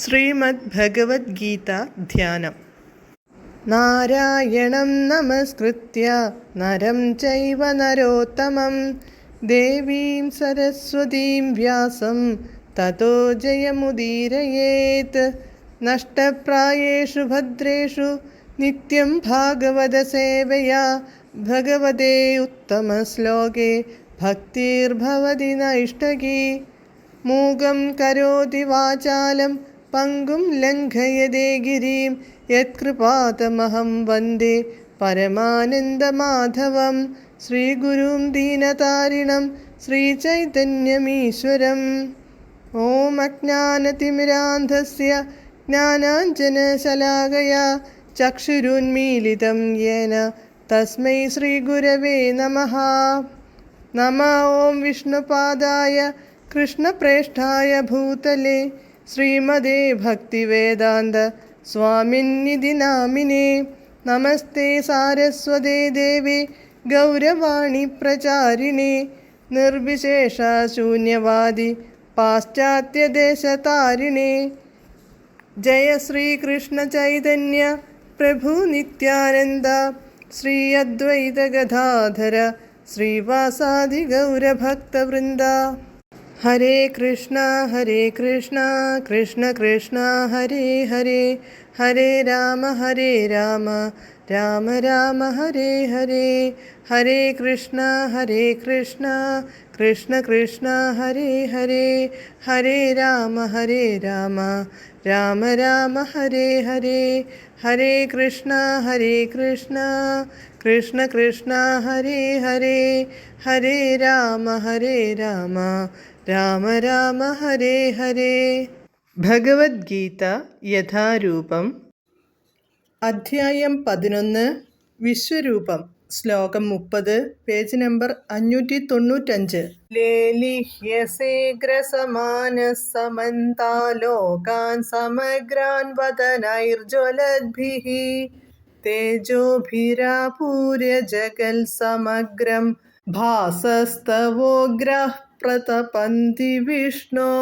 ശ്രീമദ് ഭഗവത്ഗീത ധ്യാനം. നാരായണം നമസ്കൃത്യ നരം ചൈവ നരോത്തമം ദേവീം സരസ്വതീം വ്യാസം തതോ ജയമുദീരയേത്. നഷ്ടപ്രായേഷു ഭദ്രേഷു നിത്യം ഭാഗവത സേവയാ ഭഗവതേ ഉത്തമശ്ലോകേ ഭക്തിർഭവതി നൈഷ്ടകീ. മൂകം കരോതി വാചാലം പങ്കും ലംഘയതേ ഗിരിം യത്കൃപാതമഹം വന്ദേ പരമാനന്ദമാധവം. ശ്രീഗുരും ദീനതാരിണം ശ്രീചൈതന്യമീശ്വരം. ഓം അജ്ഞാനതിമിരാന്ധസ്യ ജ്ഞാനാഞ്ജനശലാകയാ ചക്ഷുരുന്മീലിതം യേന തസ്മൈ ശ്രീഗുരവേ നമഃ. നമഃ ഓം വിഷ്ണുപാദായ കൃഷ്ണപ്രേഷ്ഠായ ഭൂതലേ ശ്രീമദേ ഭക്തിവേദാന്ത സ്വാമിന്നിധി നാമിനേ. നമസ്തേ സാരസ്വതേ ദേവേ ഗൗരവാണി പ്രചാരിണേ നിർവിശേഷ ശൂന്യവാദി പാശ്ചാത്യദേശതാരിണേ. ജയ ശ്രീകൃഷ്ണ ചൈതന്യ പ്രഭു നിത്യാനന്ദ ശ്രീ അദ്വൈത ഗദാധര ശ്രീവാസാദി ഗൗരഭക്തവൃന്ദ. ഹരേ കൃഷ്ണ കൃഷ്ണ കൃഷ്ണ ഹരേ ഹരേ, ഹരേ രാമ രാമ രാമ ഹരേ ഹരേ. ഹരേ കൃഷ്ണ കൃഷ്ണ കൃഷ്ണ ഹരേ ഹരേ, ഹരേ രാമ രാമ രാമ ഹരേ ഹരേ. ഹരേ കൃഷ്ണ കൃഷ്ണ കൃഷ്ണ ഹരേ ഹരേ, ഹരേ രാമ രാമ രാമ ഹരേ ഹരേ. ഭഗവത്ഗീത യഥാരൂപം. അധ്യായം 11. വിശ്വരൂപം. ശ്ലോകം 30, പേജ് നമ്പർ 595. ലേലിഹ്യസേഗ്രസമാനഃ സമന്താലോകാൻ സമഗ്രാൻ വദനൈർജ്വലദ്ഭിഃ തേജോഭിരാപൂര്യ ജഗൽ സമഗ്രം ഭാസസ്തവോഗ്രഃ പ്രതപന്തി വിഷ്ണോ.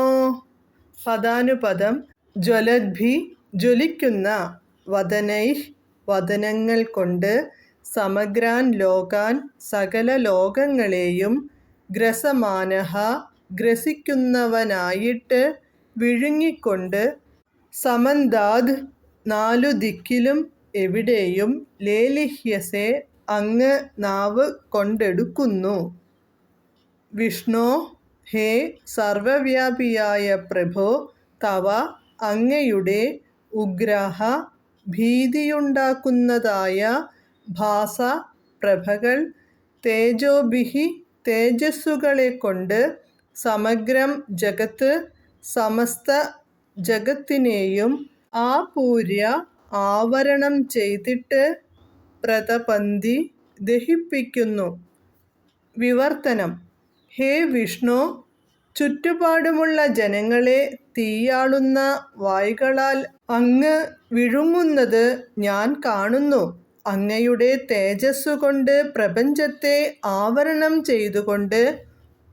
പദാനുപദം. ജ്വലദ്ഭി ജ്വലിക്കുന്ന, വദനൈഃ വദനങ്ങൾ കൊണ്ട്, സമഗ്രാൻ ലോകാൻ സകല ലോകങ്ങളെയും, ഗ്രസമാനഃ ഗ്രസിക്കുന്നവനായിട്ട്, വിഴുങ്ങിക്കൊണ്ട്, സമന്താദ് നാലു ദിക്കിലും എവിടെയും, ലേലിഹ്യസേ അങ്ങ് നാവ് കൊണ്ടെടുക്കുന്നു, വിഷ്ണോ ഹേ സർവവ്യാപിയായ പ്രഭോ, തവ അങ്ങയുടെ, ഉഗ്രഃ ഭീതിയുണ്ടാക്കുന്നതായ, ഭാസ പ്രഭകൾ, തേജോഭിഃ തേജസ്സുകളെ കൊണ്ട്, സമഗ്രം ജഗത്ത് സമസ്ത ജഗത്തിനെയും, ആപൂര്യ ആവരണം ചെയ്തിട്ട്, പ്രതപന്തി ദഹിപ്പിക്കുന്നു. വിവർത്തനം. ഹേ വിഷ്ണു, ചുറ്റുപാടുമുള്ള ജനങ്ങളെ തീയാളുന്ന വായ്കളാൽ അങ്ങ് വിഴുങ്ങുന്നത് ഞാൻ കാണുന്നു. അങ്ങയുടെ തേജസ്സുകൊണ്ട് പ്രപഞ്ചത്തെ ആവരണം ചെയ്തുകൊണ്ട്,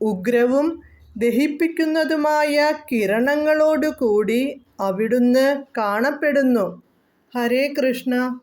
ഉഗ്രവും ദഹിപ്പിക്കുന്നതുമായ കിരണങ്ങളോടുകൂടി അവിടുന്ന് കാണപ്പെടുന്നു. ഹരേ കൃഷ്ണ.